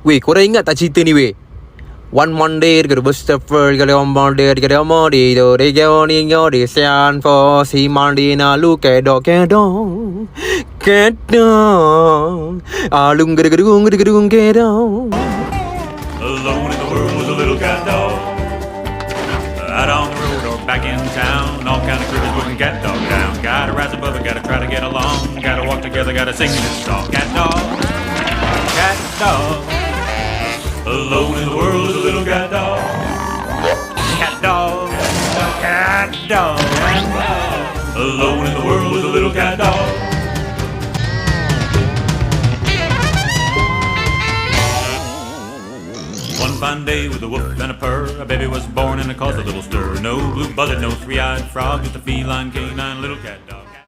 Weh, korang ingat tak cerita ni weh? One Monday, got a Buster Fur, got a Monday, got a Monday, they go on in your Sian for see Monday, now look at dog, cat dog, alung get on. Alone in the world was a little cat dog. Out on the road or back in town, all kind of critters wouldn't cat dog down. Gotta rise above it, gotta try to get along. Gotta walk together, gotta sing this song. Cat dog, cat dog. Alone in the world is a little cat dog. Cat dog, cat dog. Alone in the world is a little cat dog. One fine day with a whoop and a purr, a baby was born and it caused a little stir. No blue buzzard, no three-eyed frog, just a feline canine little cat dog.